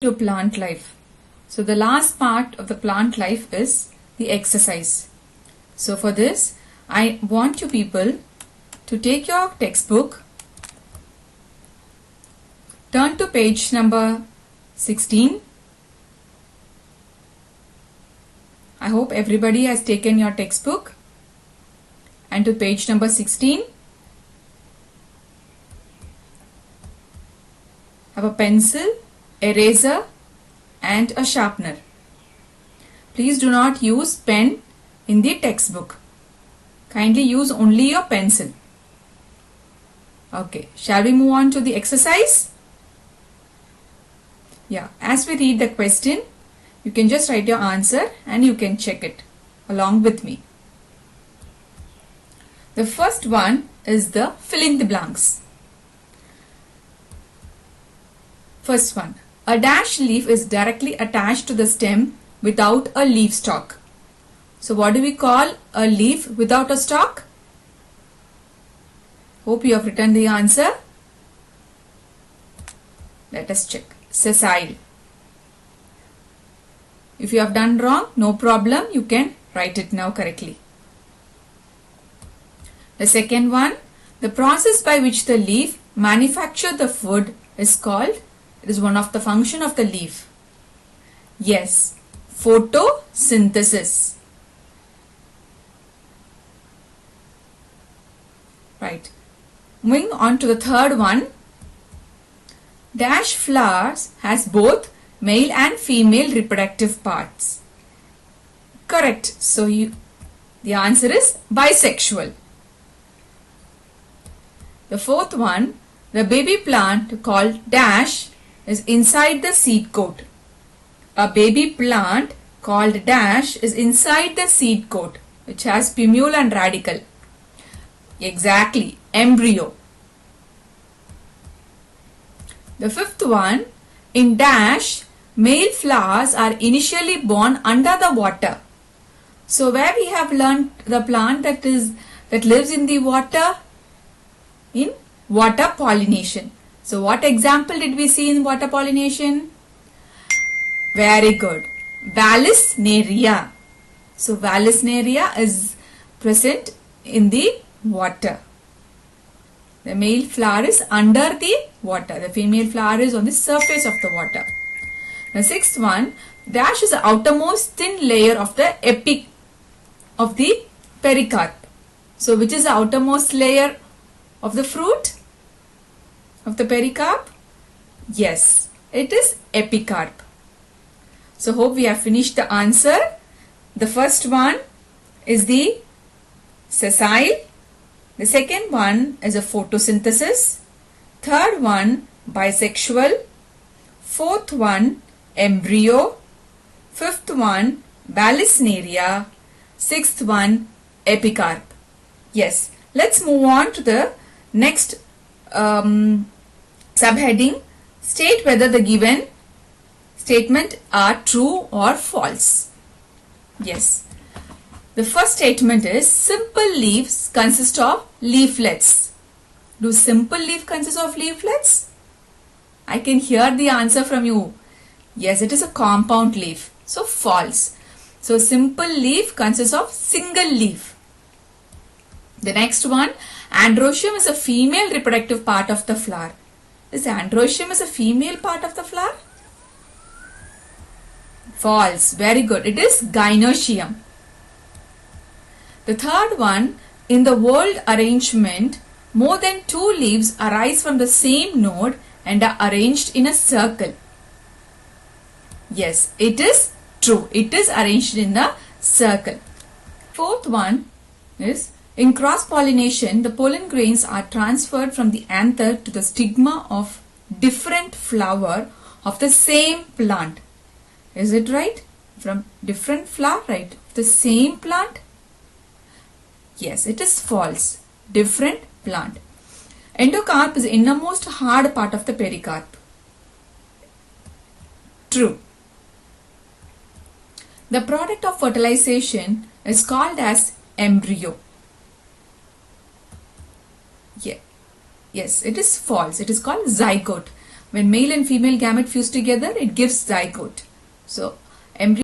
to plant life. So the last part of the plant life is the exercise. So for this, I want you people to take your textbook, turn to page number 16. I hope everybody has taken your textbook, and to page number 16. Have a pencil, eraser and a sharpener. Please do not use pen in the textbook. Kindly use only your pencil. Okay, shall we move on to the exercise? Yeah, as we read the question, you can just write your answer and you can check it along with me. The first one is the fill in the blanks. First one, a dash leaf is directly attached to the stem without a leaf stalk. So what do we call a leaf without a stalk? Hope you have written the answer. Let us check. Sessile. If you have done wrong, no problem, you can write it now correctly. The second one, the process by which the leaf manufactures the food is called, it is one of the function of the leaf. Yes, photosynthesis. Right. Moving on to the third one, dash flowers has both male and female reproductive parts. Correct. So the answer is bisexual. The fourth one, the baby plant called dash is inside the seed coat. A baby plant called dash is inside the seed coat, which has plumule and radicle. Exactly, embryo. The fifth one, in dash, male flowers are initially born under the water. So where we have learned the plant that lives in the water? In water pollination. So what example did we see in water pollination? Very good. Vallisneria. So Vallisneria is present in the water. The male flower is under the water. The female flower is on the surface of the water. The sixth one, dash is the outermost thin layer of the of the pericarp. So which is the outermost layer of the fruit? Of the pericarp? Yes, it is epicarp. So hope we have finished the answer. The first one is the sessile. The second one is a photosynthesis. Third one, bisexual. Fourth one, embryo. Fifth one, Vallisneria. Sixth one, epicarp. Yes, let's move on to the next subheading. State whether the given statement are true or false. Yes. The first statement is simple leaves consist of leaflets. Do simple leaf consist of leaflets? I can hear the answer from you. Yes, it is a compound leaf. So false. So simple leaf consists of single leaf. The next one, androecium is a female reproductive part of the flower. Is androecium is a female part of the flower? False. Very good. It is gynoecium. The third one, in the whorled arrangement, more than two leaves arise from the same node and are arranged in a circle. Yes, it is true. It is arranged in a circle. Fourth one is, in cross-pollination, the pollen grains are transferred from the anther to the stigma of different flower of the same plant. Is it right? From different flower, right? The same plant? Yes, it is false. Different plant. Endocarp is the innermost hard part of the pericarp. True. The product of fertilization is called as embryo. Yeah. Yes, it is false. It is called zygote. When male and female gamete fuse together, it gives zygote. So embryo